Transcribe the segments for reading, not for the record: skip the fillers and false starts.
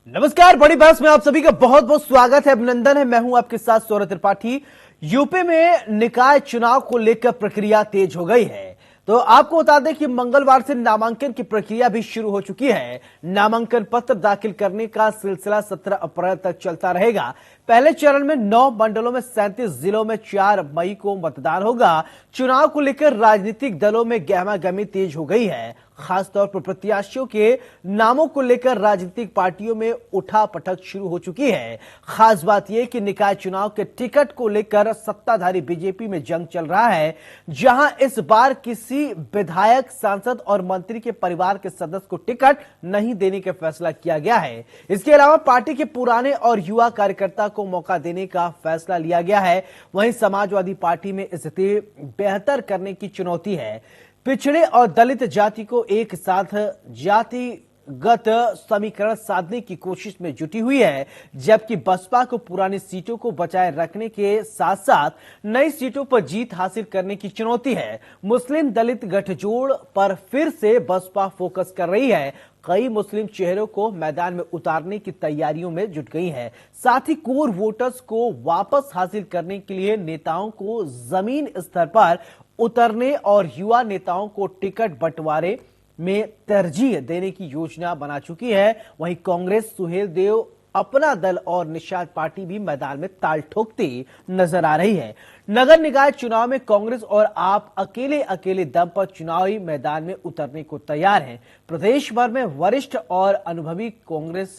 नमस्कार, बड़ी बहस में आप सभी का बहुत बहुत स्वागत है, अभिनंदन है। मैं हूं आपके साथ सौरभ त्रिपाठी। यूपी में निकाय चुनाव को लेकर प्रक्रिया तेज हो गई है। तो आपको बता दें कि मंगलवार से नामांकन की प्रक्रिया भी शुरू हो चुकी है। नामांकन पत्र दाखिल करने का सिलसिला 17 अप्रैल तक चलता रहेगा। पहले चरण में 9 मंडलों में 37 जिलों में 4 मई को मतदान होगा। चुनाव को लेकर राजनीतिक दलों में गहमागहमी तेज हो गई है। खासतौर पर प्रत्याशियों के नामों को लेकर राजनीतिक पार्टियों में उठापटक शुरू हो चुकी है। खास बात यह कि निकाय चुनाव के टिकट को लेकर सत्ताधारी बीजेपी में जंग चल रहा है, जहां इस बार किसी विधायक, सांसद और मंत्री के परिवार के सदस्य को टिकट नहीं देने का फैसला किया गया है। इसके अलावा पार्टी के पुराने और युवा कार्यकर्ता को मौका देने का फैसला लिया गया है। वहीं समाजवादी पार्टी में स्थिति बेहतर करने की चुनौती है। पिछड़े और दलित जाति को एक साथ जातिगत समीकरण साधने की कोशिश में जुटी हुई है, जबकि बसपा को पुरानी सीटों को बचाए रखने के साथ साथ नई सीटों पर जीत हासिल करने की चुनौती है। मुस्लिम दलित गठजोड़ पर फिर से बसपा फोकस कर रही है। कई मुस्लिम चेहरों को मैदान में उतारने की तैयारियों में जुट गई है। साथ ही कोर वोटर्स को वापस हासिल करने के लिए नेताओं को जमीन स्तर पर उतरने और युवा नेताओं को टिकट बंटवारे में तरजीह देने की योजना बना चुकी है। वहीं कांग्रेस, सुहेलदेव अपना दल और निषाद पार्टी भी मैदान में ताल ठोकती नजर आ रही है। नगर निकाय चुनाव में कांग्रेस और आप अकेले दम पर चुनावी मैदान में उतरने को तैयार हैं। प्रदेश भर में वरिष्ठ और अनुभवी कांग्रेस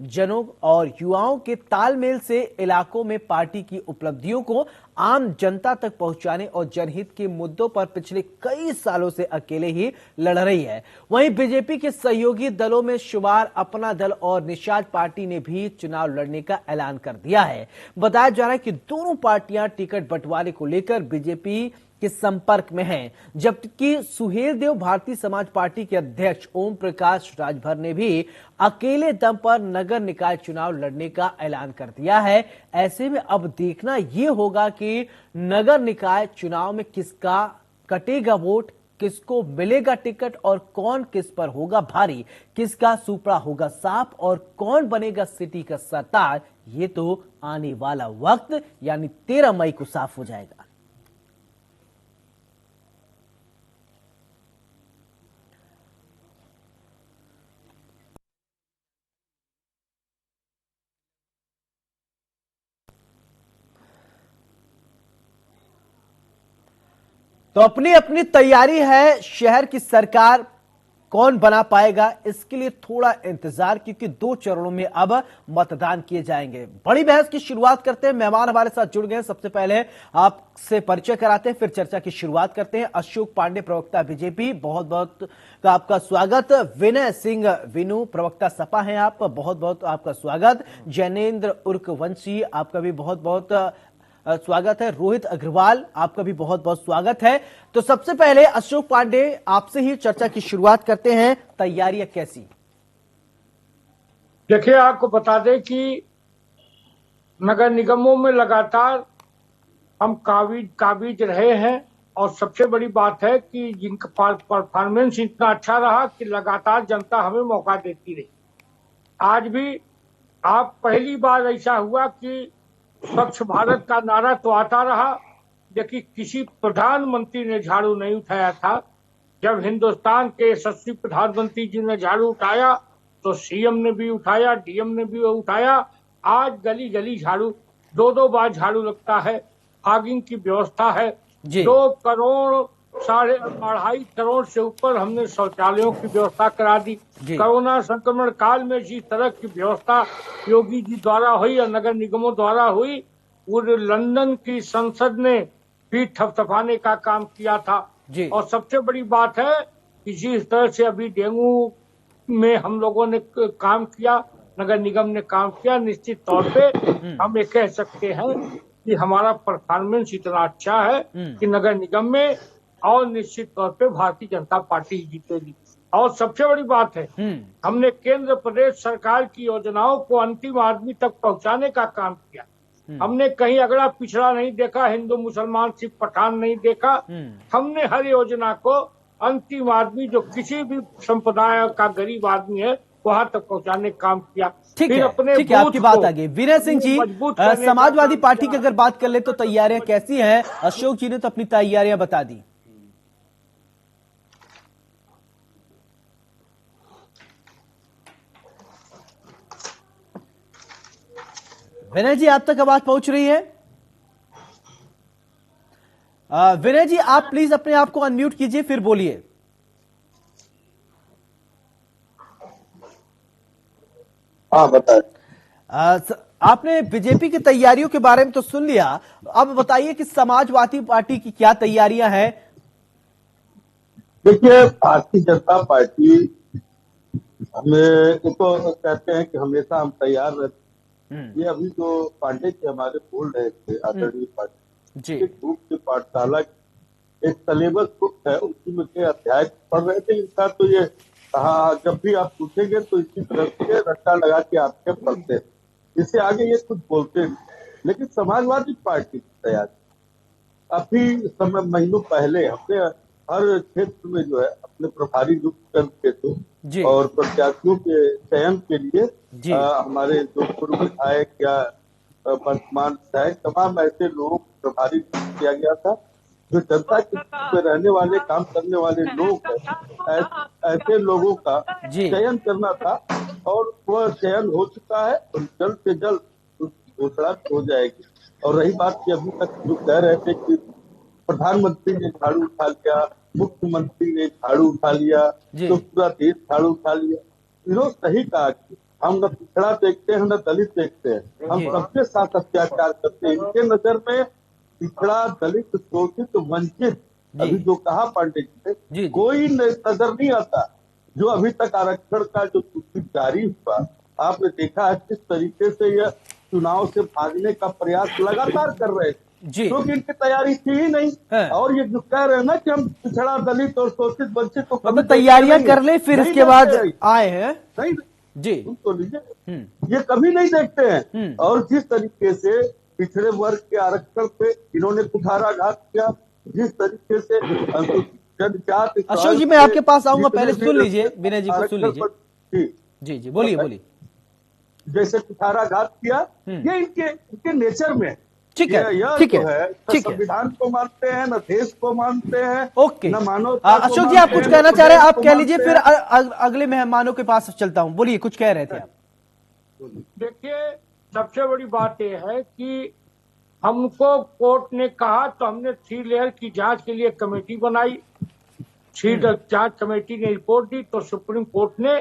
जनों और युवाओं के तालमेल से इलाकों में पार्टी की उपलब्धियों को आम जनता तक पहुंचाने और जनहित के मुद्दों पर पिछले कई सालों से अकेले ही लड़ रही है। वहीं बीजेपी के सहयोगी दलों में शुमार अपना दल और निषाद पार्टी ने भी चुनाव लड़ने का ऐलान कर दिया है। बताया जा रहा है कि दोनों पार्टियां टिकट बंटवारे को लेकर बीजेपी के संपर्क में हैं, जबकि सुहेलदेव भारतीय समाज पार्टी के अध्यक्ष ओम प्रकाश राजभर ने भी अकेले दम पर नगर निकाय चुनाव लड़ने का ऐलान कर दिया है। ऐसे में अब देखना यह होगा कि नगर निकाय चुनाव में किसका कटेगा वोट, किसको मिलेगा टिकट और कौन किस पर होगा भारी, किसका सुपड़ा होगा साफ और कौन बनेगा सिटी का सरदार। ये तो आने वाला वक्त यानी 13 मई को साफ हो जाएगा। तो अपनी अपनी तैयारी है। शहर की सरकार कौन बना पाएगा, इसके लिए थोड़ा इंतजार, क्योंकि 2 चरणों में अब मतदान किए जाएंगे। बड़ी बहस की शुरुआत करते हैं। मेहमान हमारे साथ जुड़ गए। सबसे पहले आपसे परिचय कराते हैं, फिर चर्चा की शुरुआत करते हैं। अशोक पांडे, प्रवक्ता बीजेपी, बहुत बहुत आपका स्वागत। विनय सिंह विनू, प्रवक्ता सपा हैं आप, बहुत बहुत आपका स्वागत। जैनेन्द्र उर्कवंशी, आपका भी बहुत बहुत स्वागत है। रोहित अग्रवाल, आपका भी बहुत बहुत स्वागत है। तो सबसे पहले अशोक पांडे, आपसे ही चर्चा की शुरुआत करते हैं। तैयारियां कैसी? देखिए, आपको बता दें कि नगर निगमों में लगातार हम काबिज रहे हैं और सबसे बड़ी बात है कि जिनका परफॉर्मेंस इतना अच्छा रहा कि लगातार जनता हमें मौका देती रही। आज भी आप पहली बार ऐसा हुआ कि स्वच्छ भारत का नारा तो आता रहा, लेकिन किसी प्रधानमंत्री ने झाड़ू नहीं उठाया था। जब हिंदुस्तान के यशस्वी प्रधानमंत्री जी ने झाड़ू उठाया तो सीएम ने भी उठाया, डीएम ने भी उठाया। आज गली गली झाड़ू, 2-2 बार झाड़ू लगता है। फॉगिंग की व्यवस्था है। 2 करोड़ 2.5 करोड़ से ऊपर हमने शौचालयों की व्यवस्था करा दी। कोरोना संक्रमण काल में जिस तरह की व्यवस्था योगी जी द्वारा हुई और नगर निगमों द्वारा हुई, पूरे लंदन की संसद ने भी थपथपाने का काम किया था। और सबसे बड़ी बात है कि जिस तरह से अभी डेंगू में हम लोगों ने काम किया, नगर निगम ने काम किया, निश्चित तौर पे हम ये कह सकते हैं कि हमारा परफॉर्मेंस इतना अच्छा है कि नगर निगम में और निश्चित तौर पे भारतीय जनता पार्टी जीतेगी। और सबसे बड़ी बात है, हमने केंद्र प्रदेश सरकार की योजनाओं को अंतिम आदमी तक पहुंचाने का काम किया। हमने कहीं अगड़ा पिछड़ा नहीं देखा, हिंदू मुसलमान सिख पठान नहीं देखा। हमने हर योजना को अंतिम आदमी, जो किसी भी संप्रदाय का गरीब आदमी है, वहां तक पहुंचाने का काम किया। ठीक फिर है, अपने ठीक है, आपकी बूथ बात को आ गई। विनय सिंह जी, मजबूत करने का समाजवादी काम पार्टी की किया। अगर बात कर ले तो तैयारियां कैसी हैं? अशोक जी ने तो अपनी तैयारियां बता दी। विनय जी, आप तक आवाज पहुंच रही है? विनय जी, आप प्लीज अपने आप को अनम्यूट कीजिए, फिर बोलिए। हाँ बताए। आपने बीजेपी की तैयारियों के बारे में तो सुन लिया, अब बताइए कि समाजवादी पार्टी की क्या तैयारियां हैं? देखिए, भारतीय जनता पार्टी हमें तो कहते हैं कि हमेशा हम तैयार रहते हैं। हम्म। ये अभी जो पांडे जी हमारे बोल रहे थे, आदरणीय पांडे जी। के ग्रुप की पाठशाला एक सिलेबस बुक है, उसी में के अध्याय पढ़ रहे थे। इनका तो ये कहा, जब भी आप पूछेंगे तो इसी तरह से रट्टा लगा के आपके पढ़ते हैं, इससे आगे ये कुछ बोलते नहीं। लेकिन समाजवादी पार्टी की तैयारी काफी समय महीनों पहले हमने हर क्षेत्र में जो है अपने प्रभारी नियुक्त करके थे जी। और प्रत्याशियों के चयन के लिए जी। हमारे जो पूर्व विधायक या वर्तमान विधायक तमाम ऐसे लोगों को प्रभारी नियुक्त किया गया था जो जनता के बीच में रहने वाले, काम करने वाले लोग हैं। ऐसे लोगों का जी। चयन करना था और वह चयन हो चुका है और जल्द से जल्द उसकी घोषणा हो जाएगी। और रही बात कि अभी तक जो कह रहे थे कि प्रधानमंत्री ने झाड़ू उठा लिया, मुख्यमंत्री ने झाड़ू उठा लिया, जी। तो पूरा देश झाड़ू उठा लिया। इन्होंने सही कहा कि हम न पिछड़ा देखते हैं, न दलित देखते हैं, हम जी। सबके साथ अत्याचार करते हैं। इनके नजर में पिछड़ा, दलित, शोषित, वंचित, जी। अभी जो कहा पांडे जी ने, जी। कोई नजर नहीं आता। जो अभी तक आरक्षण का जो सूची जारी हुआ, आपने देखा है किस तरीके से यह चुनाव से भागने का प्रयास लगातार कर रहे थे, जी। क्योंकि इनकी तैयारी थी ही नहीं। हाँ। और ये जो कह रहे हैं ना कि हम पिछड़ा, दलित और शोषित, वंचित को कभी मतलब देखते तैयारियां नहीं कर ले, हैं। फिर नहीं इसके बाद देखते हैं। आए हैं। नहीं, जी। सुन तो लीजिए, हम्म। ये कभी नहीं देखते हैं। और जिस तरीके से पिछड़े वर्ग के आरक्षण पे इन्होंने कुठाराघात किया, जिस तरीके से अनुसूचित जनजाति अशोक जी, समाज मैं के आपके पास आऊंगा, जितने पहले भी सुन लीजिए, विनय जी को सुन आरक्षण लीजिए। पर जी जी जी, बोलिए बोलिए। जैसे कुठाराघात किया, ये इनके नेचर में है। ठीक है, यह ठीक जो है, है न ठीक है। संविधान को मानते हैं, न देश को मानते हैं, ओके। न मानवता को अशोक जी, आप मानते कुछ हैं, न कहना चाह रहे हैं, प्रदेश आप को कह लीजिए, मानते फिर हैं। अगले मेहमानों के पास चलता हूं। बोलिए, कुछ कह रहे थे आप। देखिए, सबसे बड़ी बात यह है कि हमको कोर्ट ने कहा तो हमने 3 लेयर की जांच के लिए कमेटी बनाई। 3 जांच कमेटी ने रिपोर्ट दी तो सुप्रीम कोर्ट ने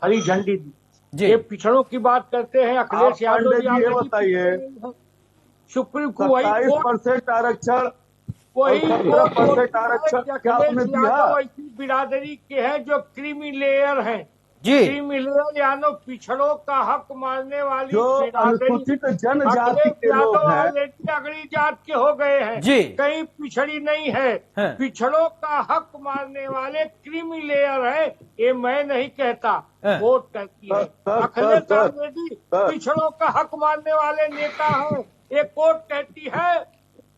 हरी झंडी दी। जी। ये पिछड़ों की बात करते हैं, आप अखिलेश यादव पांडे जी जी ये ऑलरेडी बताइए, पिछड़े हैं। सुप्रीम को वही कोर्ट 27% आरक्षण और वही कोर्ट 17% बोलती है आरक्षण कि क्या अखिलेश आपने दिया? यादव ऐसी बिरादरी के हैं जो क्रीमी लेयर हैं। जी। क्रीमी लेयर यानी पिछड़ों का हक मानने वाली जो बिरादरी। अनुसूचित जनजाति अखिलेश के लोग यादव हैं, ऑलरेडी अगली जात के हो गए हैं, जी। कहीं पिछड़ी नहीं है। हाँ। पिछड़ों का हक मानने वाले क्रीमी लेयर है, ये मैं नहीं कहता, हाँ। वोट कहती है। अखिलेश ऑलरेडी पिछड़ों का हक मानने वाले नेता हैं, ये कोर्ट कहती है।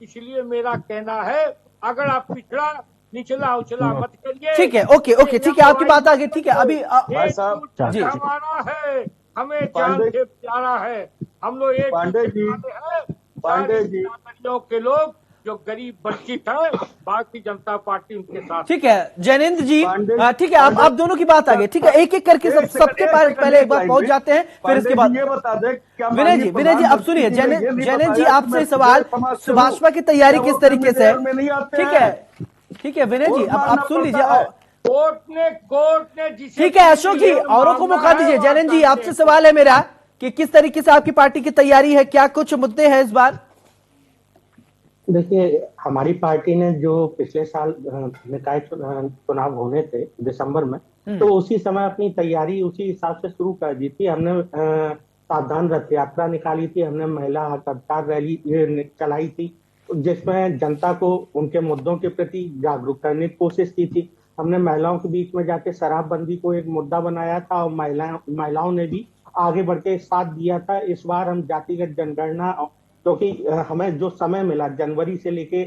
इसलिए मेरा कहना है, अगर आप पिछड़ा निचला उचला मत करिए। ठीक है, ओके ओके, ठीक है, आपकी बात आ गई। ठीक है, अभी भाई साहब, जी। हमारा है, हमें जान पांडे से प्यारा है। हम लोग एक पांडे जी, पांडे जी, बिरादरियों के लोग जो गरीब वंचित है, भारतीय जनता पार्टी उनके साथ। ठीक है जैनेन्द्र जी, पांडे ठीक है, आप दोनों की बात आ गई। ठीक है, एक एक करके सबके पास पहले एक बार पहुंच जाते हैं, फिर इसके बाद ये बता दे क्या विनय जी अब सुनिए। जैनेन्द्र जी, आपसे सवाल, भाजपा की तैयारी किस तरीके से है? में नहीं आते ठीक है, ठीक है विनय जी, अब आप सुन लीजिए। कोर्ट ने जिसे ठीक है अशोक जी, औरों को मौका दीजिए। जैनेन्द्र जी, आपसे सवाल है मेरा कि किस तरीके से आपकी पार्टी की तैयारी है, क्या कुछ मुद्दे हैं इस बार? देखिए, हमारी पार्टी ने जो पिछले साल निकाय चुनाव होने थे दिसंबर में, तो उसी समय अपनी तैयारी उसी हिसाब से शुरू कर दी थी। हमने सावधान रथ यात्रा निकाली थी, हमने महिला हकदार रैली चलाई थी, जिसमें जनता को उनके मुद्दों के प्रति जागरूक करने की कोशिश की थी। हमने महिलाओं के बीच में जाके शराबबंदी को एक मुद्दा बनाया था और महिलाओं ने भी आगे बढ़ के साथ दिया था। इस बार हम जातिगत जनगणना, क्योंकि हमें जो समय मिला जनवरी से लेके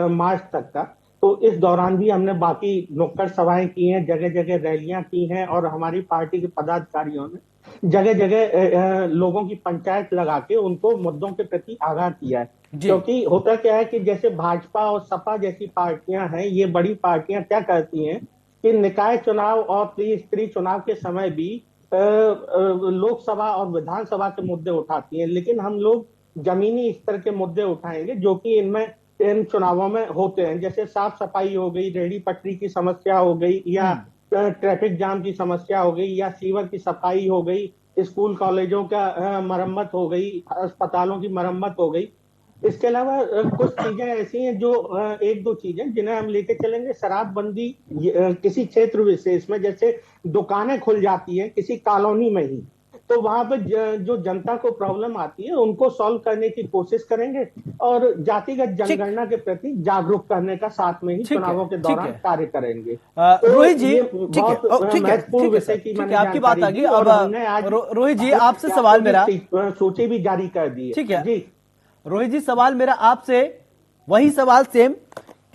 मार्च तक का, तो इस दौरान भी हमने बाकी नुक्कड़ सभाएं की हैं, जगह जगह रैलियां की हैं, और हमारी पार्टी के पदाधिकारियों ने जगह जगह लोगों की पंचायत लगा के उनको मुद्दों के प्रति आगाह किया है। जी। क्योंकि होता क्या है कि जैसे भाजपा और सपा जैसी पार्टियां हैं, ये बड़ी पार्टियां क्या करती हैं कि निकाय चुनाव और त्रिस्तरीय चुनाव के समय भी लोकसभा और विधानसभा के मुद्दे उठाती हैं, लेकिन हम लोग जमीनी स्तर के मुद्दे उठाएंगे जो कि इनमें इन चुनावों में होते हैं। जैसे साफ सफाई हो गई, रेहड़ी पटरी की समस्या हो गई, या ट्रैफिक जाम की समस्या हो गई, या सीवर की सफाई हो गई, स्कूल कॉलेजों का मरम्मत हो गई, अस्पतालों की मरम्मत हो गई। इसके अलावा कुछ चीजें ऐसी हैं जो एक दो चीजें जिन्हें हम लेके चलेंगे। शराबबंदी किसी क्षेत्र विशेष में, जैसे दुकानें खुल जाती हैं किसी कॉलोनी में ही, तो वहां पे जो जनता को प्रॉब्लम आती है उनको सॉल्व करने की कोशिश करेंगे, और जातिगत जनगणना के प्रति जागरूक करने का साथ में ही चुनावों के दौरान कार्य करेंगे। रोहित जी, ठीक है, महत्वपूर्ण विषय की मैंने आपकी बात आ गई। अब आज रोहित जी आपसे सवाल मेरा, सूची भी जारी कर दी है। ठीक है जी रोहित जी, सवाल मेरा आपसे वही सवाल सेम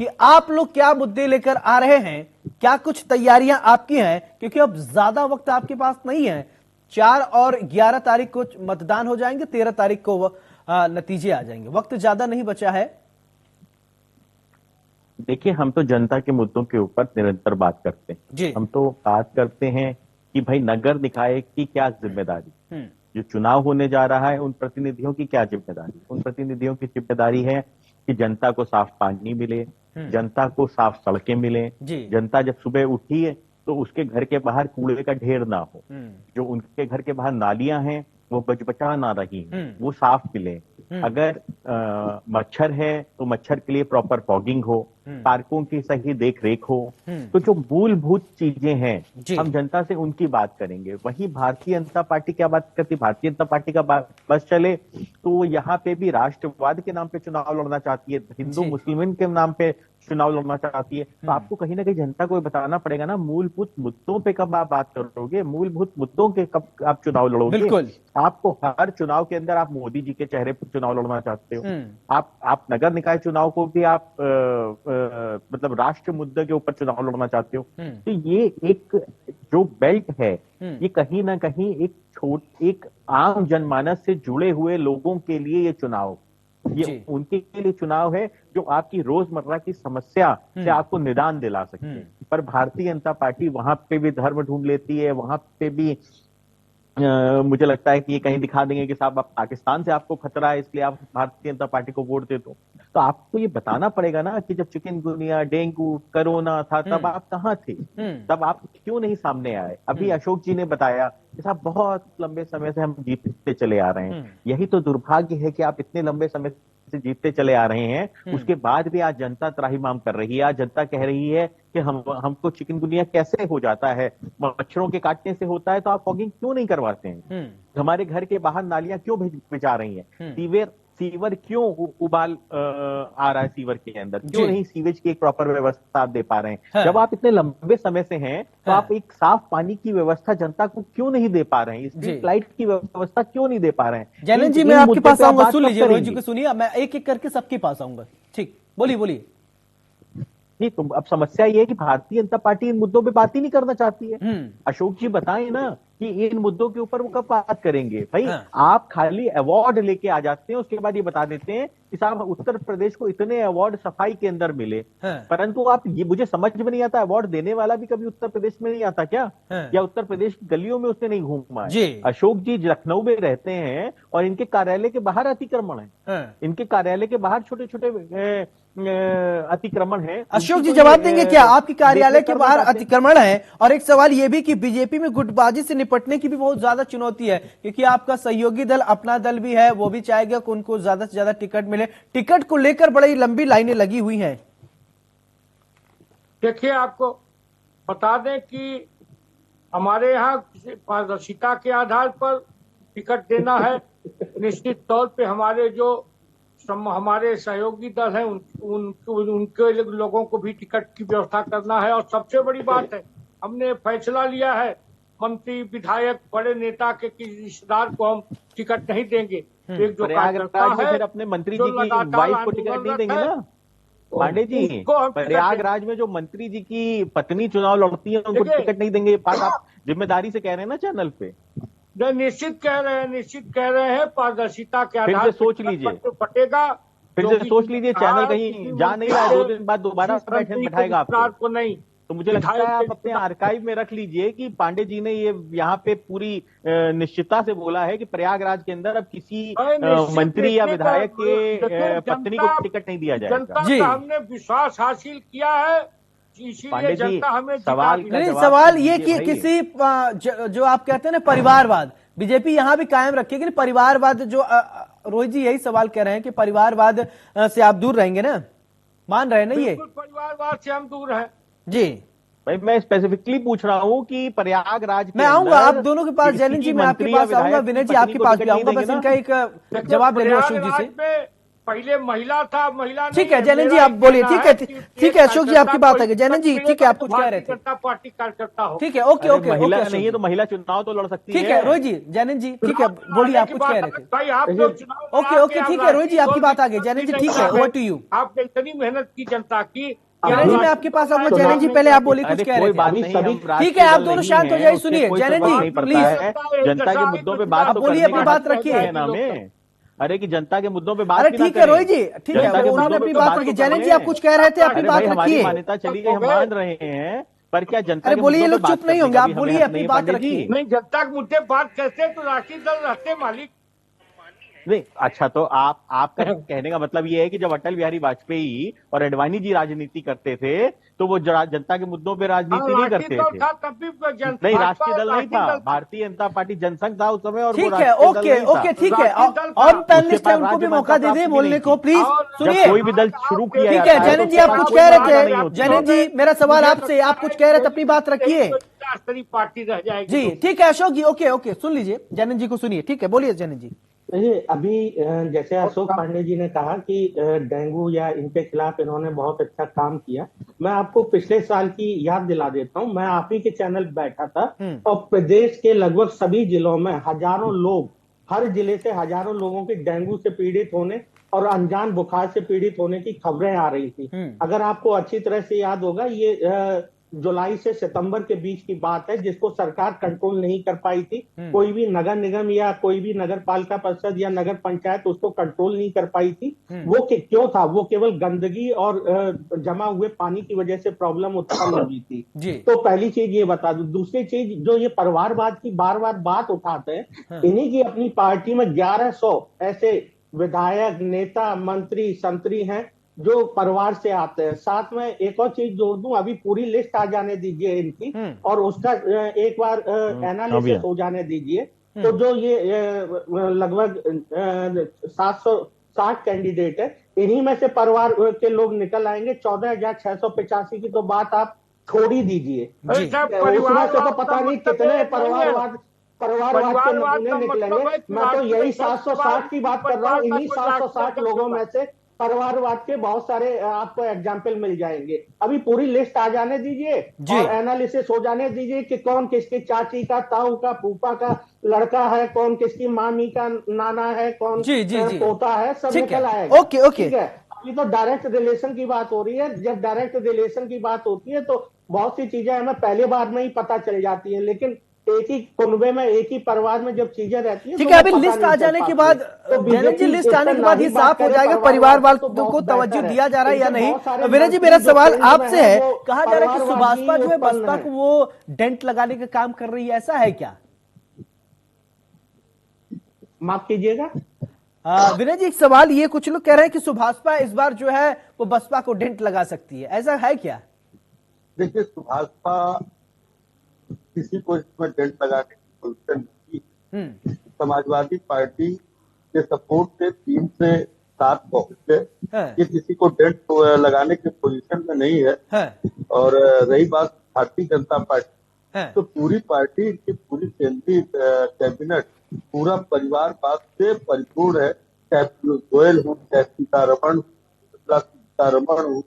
कि आप लोग क्या मुद्दे लेकर आ रहे हैं, क्या कुछ तैयारियां आपकी हैं, क्योंकि अब ज्यादा वक्त आपके पास नहीं है। 4 और 11 तारीख को मतदान हो जाएंगे, 13 तारीख को नतीजे आ जाएंगे, वक्त ज्यादा नहीं बचा है। देखिए, हम तो जनता के मुद्दों के ऊपर निरंतर बात करते हैं जी। हम तो बात करते हैं कि भाई नगर निकाय की क्या जिम्मेदारी, जो चुनाव होने जा रहा है उन प्रतिनिधियों की क्या जिम्मेदारी। उन प्रतिनिधियों की जिम्मेदारी है कि जनता को साफ पानी मिले, जनता को साफ सड़कें मिले, जनता जब सुबह उठी है तो उसके घर के बाहर कूड़े का ढेर ना हो, जो उनके घर के बाहर नालियां हैं वो बचा ना रही वो साफ मिले। अगर मच्छर है तो मच्छर के लिए प्रॉपर फॉगिंग हो, पार्कों की सही देख रेख हो। तो जो मूलभूत चीजें हैं हम जनता से उनकी बात करेंगे। वही भारतीय जनता पार्टी क्या बात करती, भारतीय जनता पार्टी का बस चले तो यहाँ पे भी राष्ट्रवाद के नाम पे चुनाव लड़ना चाहती है, हिंदू मुस्लिम के नाम पे चुनाव लड़ना चाहती है। तो आपको कहीं ना कहीं जनता को बताना पड़ेगा ना, मूलभूत मुद्दों पे कब आप बात करोगे, मूलभूत मुद्दों के कब आप चुनाव लड़ोगे। बिल्कुल। आपको हर चुनाव के अंदर आप मोदी जी के चेहरे पर चुनाव लड़ना चाहते हो, आप नगर निकाय चुनाव को भी आप मतलब राष्ट्र मुद्दे के ऊपर चुनाव लड़ना चाहते हो। तो ये एक जो बेल्ट है ये कहीं ना कहीं एक आम जनमानस से जुड़े हुए लोगों के लिए ये चुनाव, ये उनके लिए चुनाव है जो आपकी रोजमर्रा की समस्या से आपको निदान दिला सकते हैं। पर भारतीय जनता पार्टी वहां पे भी धर्म ढूंढ लेती है, वहां पे भी मुझे लगता है कि ये कहीं दिखा देंगे कि साहब आप पाकिस्तान से आपको खतरा है इसलिए आप भारतीय जनता पार्टी को वोट दे दो। तो आपको ये बताना पड़ेगा ना कि जब चिकनगुनिया, डेंगू, कोरोना था तब आप कहाँ थे, तब आप क्यों नहीं सामने आए। अभी अशोक जी ने बताया कि साहब बहुत लंबे समय से हम जीतते चले आ रहे हैं। यही तो दुर्भाग्य है कि आप इतने लंबे समय से जीतते चले आ रहे हैं, उसके बाद भी आज जनता त्राहिमाम कर रही है। आज जनता कह रही है कि हमको चिकनगुनिया कैसे हो जाता है, मच्छरों के काटने से होता है तो आप फॉगिंग क्यों नहीं करवाते हैं, हमारे घर के बाहर नालियां क्यों भिजा रही हैं, सीवर क्यों उबाल आ रहा है, सीवर के अंदर क्यों नहीं सीवेज की एक प्रॉपर व्यवस्था आप दे पा रहे हैं। जब आप इतने लंबे समय से हैं तो आप एक साफ पानी की व्यवस्था जनता को क्यों नहीं दे पा रहे हैं, स्ट्रीट लाइट की व्यवस्था क्यों नहीं दे पा रहे हैं। जैनन जी मैं आपके पास आऊंगा, सुन लीजिए रोहित जी को सुनिए, मैं एक एक करके सबके पास आऊंगा। ठीक, बोलिए। नहीं तो अब समस्या ये है कि भारतीय जनता पार्टी इन मुद्दों पे बात ही नहीं करना चाहती है। अशोक जी बताएं ना कि इन मुद्दों के ऊपर वो कब बात करेंगे। भाई आप खाली अवार्ड लेके आ जाते हैं, उसके बाद ये बता देते हैं कि साहब उत्तर प्रदेश को इतने अवार्ड सफाई के अंदर मिले, परंतु आप ये मुझे समझ में नहीं आता, अवार्ड देने वाला भी कभी उत्तर प्रदेश में नहीं आता क्या, या उत्तर प्रदेश की गलियों में उसने नहीं घूमा है। अशोक जी लखनऊ में रहते हैं और इनके कार्यालय के बाहर अतिक्रमण है, इनके कार्यालय के बाहर छोटे छोटे अतिक्रमण है। अशोक जी जवाब देंगे क्या, आपके कार्यालय के बाहर अतिक्रमण है? और एक सवाल ये भी कि बीजेपी में गुटबाजी से निपटने की भी बहुत ज्यादा चुनौती है, क्योंकि आपका सहयोगी दल, अपना दल भी है, वो भी चाहेगा कि उनको ज्यादा से ज्यादा टिकट मिले। टिकट को लेकर बड़ी लंबी लाइनें लगी हुई हैं। देखिए, आपको बता दें कि हमारे यहाँ पारदर्शिता के आधार पर टिकट देना है। निश्चित तौर पे हमारे सहयोगी दल हैं उनके लोगों को भी टिकट की व्यवस्था करना है। और सबसे बड़ी बात है, हमने फैसला लिया है मंत्री, विधायक, बड़े नेता के किसी रिश्तेदार को हम टिकट नहीं देंगे। एक जो कार्यकर्ता है फिर अपने मंत्री जी की वाइफ को टिकट नहीं देंगे ना। पांडे जी, उसको हम प्रयागराज में जो मंत्री जी की पत्नी चुनाव लड़ती है उनको देखिए, टिकट नहीं देंगे, ये बात आप जिम्मेदारी से कह रहे हैं ना चैनल पे? निश्चित कह रहे हैं पारदर्शिता के फिर आधार से सोच लीजिए, पर फटेगा। फिर से क्योंकि सोच लीजिए, चैनल कहीं जा नहीं रहा है, 2 दिन बाद दोबारा बैठे बैठाएगा आपको। को नहीं, तो मुझे लगता है आप अपने आर्काइव में रख लीजिए कि पांडे जी ने ये यहाँ पे पूरी निश्चितता से बोला है कि प्रयागराज के अंदर अब किसी मंत्री या विधायक के पत्नी को टिकट नहीं दिया जाएगा। जनता का हमने विश्वास हासिल किया है, इसीलिए जनता हमें सवाल सवाल ये कि किसी जो आप कहते हैं ना परिवारवाद, बीजेपी यहाँ भी कायम रखेगी ना परिवारवाद, जो रोहित जी यही सवाल कह रहे हैं कि परिवारवाद से आप दूर रहेंगे ना, मान रहे हैं ना? ये परिवारवाद से हम दूर हैं जी। भाई मैं स्पेसिफिकली पूछ रहा हूँ कि प्रयागराज मैं आऊंगा आप दोनों के पास, जैनिन जी मैं आपके पास आऊंगा, विनय जी आपके पास भी आऊंगा, बस इनका एक जवाब ले लो अशोक जी से। पहले महिला था, महिला ठीक है जैनिन जी आप बोलिए। ठीक है अशोक जी आपकी बात है। जैनिन जी ठीक है, आप कुछ कह रहे थे। जनता पार्टी कार्यकर्ता हो, ठीक है, ओके ओके महिला ओके नहीं है तो महिला चुनाव तो लड़ सकती है। ठीक है रोहित जी, जैनिन जी ठीक है, बोलिए आप कुछ कह रहे थे। भाई आप लोग चुनाव ओके ओके ठीक है रोहित जी आपकी बात आ गई। जैनिन जी ठीक है, ओवर टू यू। आपने इतनी मेहनत की जनता की। जैनिन जी मैं आपके पास आऊंगा। जैनिन जी पहले आप बोलिए, कुछ कह रहे थे। ठीक है आप दोनों शांत हो जाइए, सुनिए जैनिन जी प्लीज, जनता के मुद्दों पे बात बोलिए, अपनी बात रखिए ना हमें। अरे कि जनता के मुद्दों पे बात। अरे ठीक है रोहित जी, ठीक है उन्होंने अपनी बात रखी। जैनिन जी आप कुछ कह रहे थे, अपनी बात रखिए। मान्यता चली गई, हम मान रहे हैं, पर क्या जनता अरे बोलिए, लोग चुप नहीं होंगे, आप बोलिए अपनी बात रखिए। नहीं, जनता के मुद्दे बात करते तो राष्ट्रीय दल रहते मालिक। नहीं अच्छा, तो आपका कहने का मतलब ये है कि जब अटल बिहारी वाजपेयी और अडवाणी जी राजनीति करते थे तो वो जनता के मुद्दों पे राजनीति नहीं करते थे। नहीं, राष्ट्रीय दल नहीं था, भारतीय जनता पार्टी जनसंघ था उस समय। और ठीक है ओके ओके ठीक है, और पैनलिस्ट है उनको भी मौका दे दे बोलने को प्लीज। सुनिए, कोई भी दल शुरू किया, ठीक है जैनिन जी आप कुछ कह रहे थे। जैनिन जी मेरा सवाल आपसे, आप कुछ कह रहे थे, अपनी बात रखिए। पार्टी रह जाएगी जी ठीक है अशोक जी, ओके ओके सुन लीजिए, जैनिन जी को सुनिए। ठीक है बोलिए जैनिन जी। अभी जैसे अशोक पांडे जी ने कहा कि डेंगू या इनके खिलाफ इन्होंने बहुत अच्छा काम किया, मैं आपको पिछले साल की याद दिला देता हूं। मैं आप ही के चैनल पे बैठा था और प्रदेश के लगभग सभी जिलों में हजारों लोग, हर जिले से हजारों लोगों के डेंगू से पीड़ित होने और अनजान बुखार से पीड़ित होने की खबरें आ रही थी। अगर आपको अच्छी तरह से याद होगा, ये जुलाई से सितंबर के बीच की बात है, जिसको सरकार कंट्रोल नहीं कर पाई थी। कोई भी नगर निगम या कोई भी नगर पालिका परिषद या नगर पंचायत उसको कंट्रोल नहीं कर पाई थी। वो क्यों था? वो केवल गंदगी और जमा हुए पानी की वजह से प्रॉब्लम उत्पन्न हुई थी। तो पहली चीज ये बता दूं। दूसरी चीज, जो ये परिवारवाद की बार बार बात उठाते हैं, इन्हीं की अपनी पार्टी में 1100 ऐसे विधायक, नेता, मंत्री, संतरी हैं जो परिवार से आते हैं। साथ में एक और चीज जोड़ दूं, अभी पूरी लिस्ट आ जाने दीजिए इनकी, और उसका एक बार एनालिसिस हो जाने दीजिए। तो जो ये लगभग 760 कैंडिडेट है, इन्हीं में से परिवार के लोग निकल आएंगे। 14,685 की तो बात आप छोड़ ही दीजिए, उसमें से तो पता नहीं कितने परिवारवाद के नमूने निकलेंगे। मैं तो यही 760 की बात कर रहा हूँ। इन्हीं 760 लोगों में से परिवारवाद के बहुत सारे आपको एग्जाम्पल मिल जाएंगे। अभी पूरी लिस्ट आ जाने दीजिए और एनालिसिस हो जाने दीजिए कि कौन किसकी चाची का, ताऊ का, फूफा का लड़का है, कौन किसकी मामी का नाना है, कौन पोता है, सब निकल आएगा। ओके ठीक है, अभी तो डायरेक्ट रिलेशन की बात हो रही है। जब डायरेक्ट रिलेशन की बात होती है तो बहुत सी चीजें हमें पहले बार में ही पता चल जाती है, लेकिन एक ही कुनबे में, एक ही परिवार में जब चीजें रहती है। ठीक है, अभी लिस्ट आ जाने के बाद, जैनिन जी लिस्ट आने के बाद ही साफ हो जाएगा परिवारवाद को तवज्जो दिया जा रहा है या नहीं। विनय जी मेरा सवाल आपसे है, कहा जा रहा है कि सुभाषपा जो है बसपा को वो डेंट लगाने का काम कर रही है, ऐसा है क्या? माफ कीजिएगा विनय जी, एक सवाल ये, कुछ लोग कह रहे हैं कि सुभाषपा इस बार जो है वो बसपा को डेंट लगा सकती है, ऐसा है क्या? देखिए, सुभाषपा किसी को इसमें डेंट लगाने की पोजीशन नहीं। समाजवादी पार्टी के सपोर्ट से 3 से 7 पहुंचे, ये किसी को डेंट लगाने की पोजीशन में नहीं है। और रही बात भारतीय जनता पार्टी, तो पूरी पार्टी की पूरी केंद्रीय कैबिनेट पूरा परिवारवाद से परिपूर्ण है। चाहे पीयूष गोयल हो, चाहे सीतारमण हो,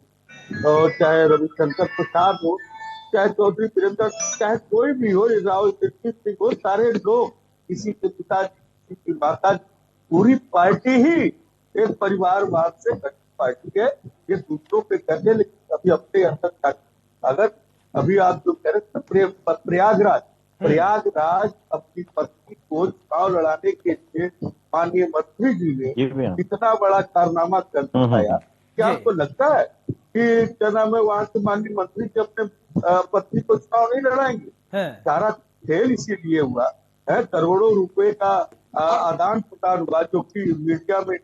और चाहे रविशंकर प्रसाद हो, चाहे चौधरी वीरेंद्र, चाहे कोई भी हो, राव इंद्रजीत सिंह हो, सारे लोग, किसी के पिताजी, किसी की माता, पूरी पार्टी ही एक परिवारवाद से पार्टी है, ये दूसरों पे करने, लेकिन अभी अपने अंदर अगर अभी आप जो कह रहे हैं प्रयागराज अपनी पत्नी को चुनाव लड़ाने के लिए माननीय मंत्री जी ने इतना बड़ा कारनामा कर दिखाया। क्या आपको लगता है कि क्या नाम है वहां से माननीय मंत्री जी अपने पत्नी को चुनाव नहीं लड़ाएंगे? सारा खेल इसीलिए हुआ है, करोड़ों रुपए का आदान प्रदान हुआ जो कि मीडिया में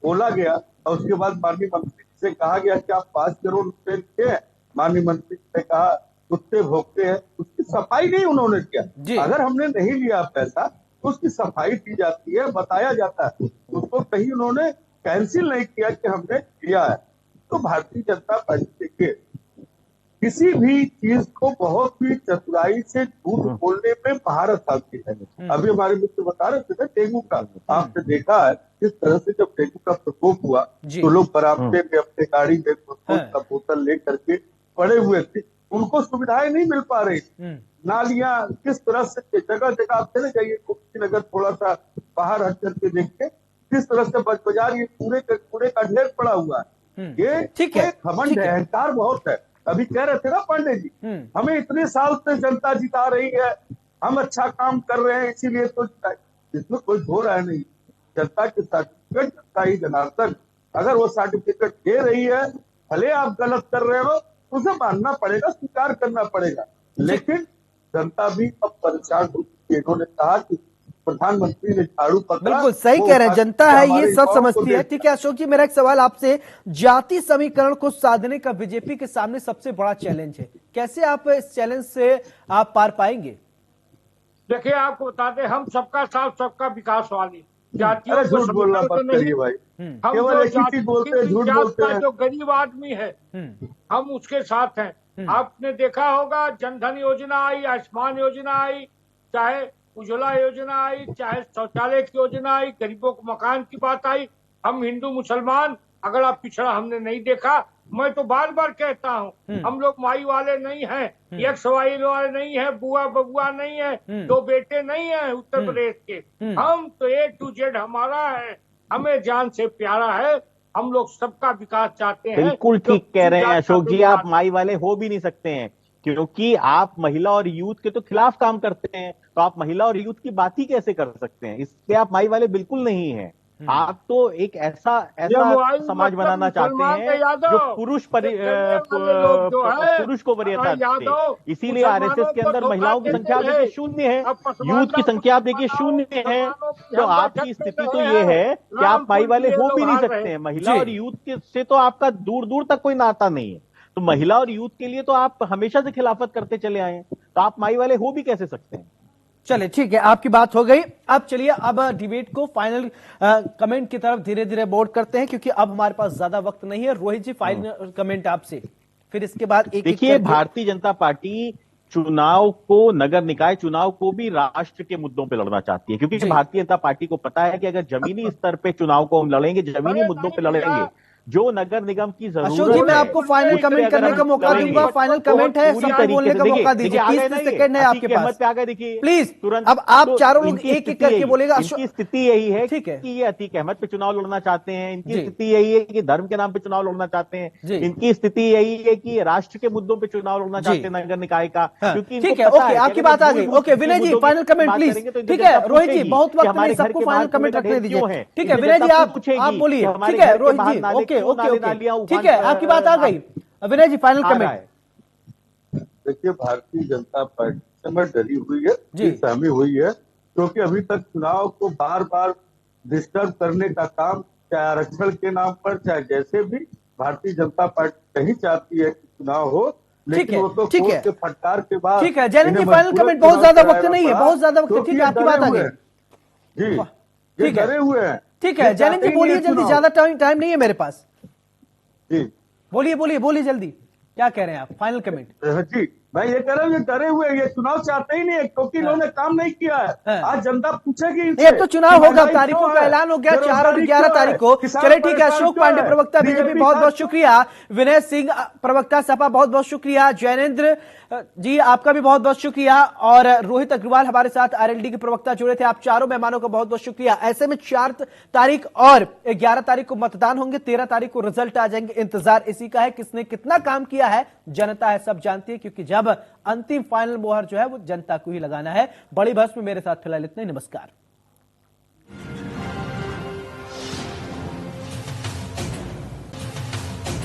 बोला गया, और उसके बाद माननीय मंत्री से कहा गया कि आप 5 करोड़ रुपए लिए हैं। माननीय मंत्री ने कहा कुत्ते भोगते हैं, उसकी सफाई नहीं उन्होंने किया। अगर हमने नहीं लिया पैसा तो उसकी सफाई की जाती है, बताया जाता है, उसको कहीं उन्होंने कैंसिल नहीं किया कि हमने लिया है। तो भारतीय जनता पार्टी के किसी भी चीज को बहुत ही चतुराई से झूठ बोलने में महारत हासिल है। अभी हमारे मित्र बता रहे थे ना डेंगू का, आपने देखा है किस तरह से जब डेंगू का प्रकोप हुआ तो लोग बरामदे में अपने गाड़ी में का बोतल लेकर के पड़े हुए थे, उनको सुविधाएं नहीं मिल पा रही। नालियां किस तरह से जगह जगह आप चले जाइए कुशीनगर, थोड़ा सा बाहर हट करके देखिए किस तरह से बाजार ये कूड़े का ढेर पड़ा हुआ है। ये घमंड है, अहंकार बहुत है। अभी कह रहे थे ना पांडे जी, हमें इतने साल से जनता जिता रही है, हम अच्छा काम कर रहे हैं इसीलिए तो इसमें कोई धो रहा नहीं। जनता के सर्टिफिकेट जनता ही जनार्दन, अगर वो सर्टिफिकेट दे रही है, भले आप गलत कर रहे हो उसे मानना पड़ेगा, स्वीकार करना पड़ेगा। लेकिन जनता भी अब परेशान हो चुकी है। इन्होंने कहा कि प्रधानमंत्री ने झाड़ू पकड़ा, बिल्कुल सही कह रहे हैं, जनता है ये सब समझती है। ठीक है अशोक जी, मेरा एक सवाल आपसे, जाति समीकरण को साधने का बीजेपी के सामने सबसे बड़ा चैलेंज है, कैसे आप इस चैलेंज से आप पार पाएंगे? देखिए आपको बता दें, हम सबका साथ सबका विकास वाली जातियों को झूठ बोलना बंद करिए भाई। हम केवल एक ही चीज बोलते हैं, झूठ बोलते हैं। जो गरीब आदमी है हम उसके साथ हैं। आपने देखा होगा जनधन योजना आई, आयुष्मान योजना आई, चाहे उज्ज्वला योजना आई, चाहे शौचालय की योजना आई, गरीबों को मकान की बात आई। हम हिंदू मुसलमान अगर आप पिछड़ा हमने नहीं देखा। मैं तो बार बार कहता हूँ हम लोग माई वाले नहीं हैं, एक सवाई वाले नहीं है, बुआ बबुआ नहीं है, 2 बेटे नहीं है उत्तर प्रदेश के। हम तो A to Z हमारा है, हमें जान से प्यारा है, हम लोग सबका विकास चाहते हैं। बिल्कुल ठीक कह रहे हैं अशोक जी, आप माई वाले हो भी नहीं सकते हैं क्योंकि आप महिला और यूथ के तो खिलाफ काम करते हैं, तो आप महिला और यूथ की बात ही कैसे कर सकते हैं? इसलिए आप माई वाले बिल्कुल नहीं हैं। आप तो एक ऐसा समाज बनाना चाहते हैं जो पुरुष को वरीयता दे। इसीलिए आरएसएस के अंदर महिलाओं की संख्या देखिए 0 है, यूथ की संख्या देखिए 0 है। तो आपकी स्थिति तो ये है कि आप माई वाले हो भी नहीं सकते हैं। महिला और यूथ से तो आपका दूर दूर तक कोई नाता नहीं है, तो महिला और यूथ के लिए तो आप हमेशा से खिलाफत करते चले आए हैं, तो आप माई वाले हो भी कैसे सकते हैं? चलिए ठीक है, आपकी बात हो गई। अब चलिए अब डिबेट को फाइनल कमेंट की तरफ धीरे धीरे बोर्ड करते हैं क्योंकि अब हमारे पास ज्यादा वक्त नहीं है। रोहित जी फाइनल कमेंट आपसे, फिर इसके बाद एक देखिए भारतीय जनता पार्टी चुनाव को, नगर निकाय चुनाव को भी राष्ट्र के मुद्दों पे लड़ना चाहती है क्योंकि भारतीय जनता पार्टी को पता है कि अगर जमीनी स्तर पे चुनाव को हम लड़ेंगे, जमीनी मुद्दों पे लड़ेंगे, जो नगर निगम की जरूरत है। अशोक जी मैं आपको फाइनल कमेंट करने का मौका दूंगा, फाइनल कमेंट है, सबको बोलने का मौका दीजिए, 30 सेकंड है आपके पास, प्लीज तुरंत। अब आप चारों लोग एक एक करके बोलेगा। इनकी स्थिति यही है ठीक है कि ये अतीक अहमद पे चुनाव लड़ना चाहते हैं, इनकी स्थिति यही है कि धर्म के नाम पे चुनाव लड़ना चाहते हैं, इनकी स्थिति यही है कि राष्ट्र के मुद्दों पे चुनाव लड़ना चाहते हैं नगर निकाय का, क्योंकि ठीक है। ओके आपकी बात आ गई। Okay Vinay ji final comment please. ठीक है रोहित जी, बहुत वक्त नहीं, सबको फाइनल कमेंट रखने दीजिए। ठीक है विनय जी आप बोलिए। ठीक है रोहित जी, ओके ओके ओके ठीक है, आपकी बात आ गई। विनय जी फाइनल कमेंट। देखिए भारतीय जनता पार्टी समय डरी हुई है, सहमी हुई है, क्योंकि अभी तक चुनाव को बार बार डिस्टर्ब करने का काम, चाहे आरक्षण के नाम पर चाहे जैसे भी, भारतीय जनता पार्टी नहीं चाहती है कि चुनाव हो, लेकिन वो तो कोर्ट के फटकार के बाद। ठीक है जैन जी फाइनल कमेंट, बहुत ज्यादा वक्त नहीं है, बहुत ज्यादा वक्त। ठीक है आपकी बात आ गई जी, ये डरे हुए हैं। ठीक है जैन जी बोलिए जल्दी, ज्यादा टाइम नहीं है मेरे पास जी, बोलिए बोलिए बोलिए जल्दी, क्या कह रहे हैं आप? फाइनल कमेंट जी। मैं ये कह रहा हूँ, ये डरे हुए हैं, ये चुनाव चाहते ही नहीं है क्योंकि इन्होंने काम नहीं किया है। आज जनता पूछेगी इनसे ये तो चुनाव कि होगा, महंगाई तारीखों क्यों का है? ऐलान हो गया 4 और बेरोजगारी 11 क्यों तारीख को। किसान चलिए ठीक है, परेशान अशोक क्यों पांडे है? प्रवक्ता बीजेपी बीजेपी बहुत बहुत खास- शुक्रिया, विनय सिंह प्रवक्ता सपा बहुत बहुत शुक्रिया, जैनेन्द्र जी आपका भी बहुत बहुत शुक्रिया, और रोहित अग्रवाल हमारे साथ आरएलडी के प्रवक्ता जुड़े थे। आप चारों मेहमानों का बहुत बहुत शुक्रिया। ऐसे में 4 तारीख और 11 तारीख को मतदान होंगे, 13 तारीख को रिजल्ट आ जाएंगे। इंतजार इसी का है, किसने कितना काम किया है जनता है सब जानती है, क्योंकि जब अंतिम फाइनल मोहर जो है वो जनता को ही लगाना है। बड़ी बहस में मेरे साथ फिलहाल इतना ही। नमस्कार।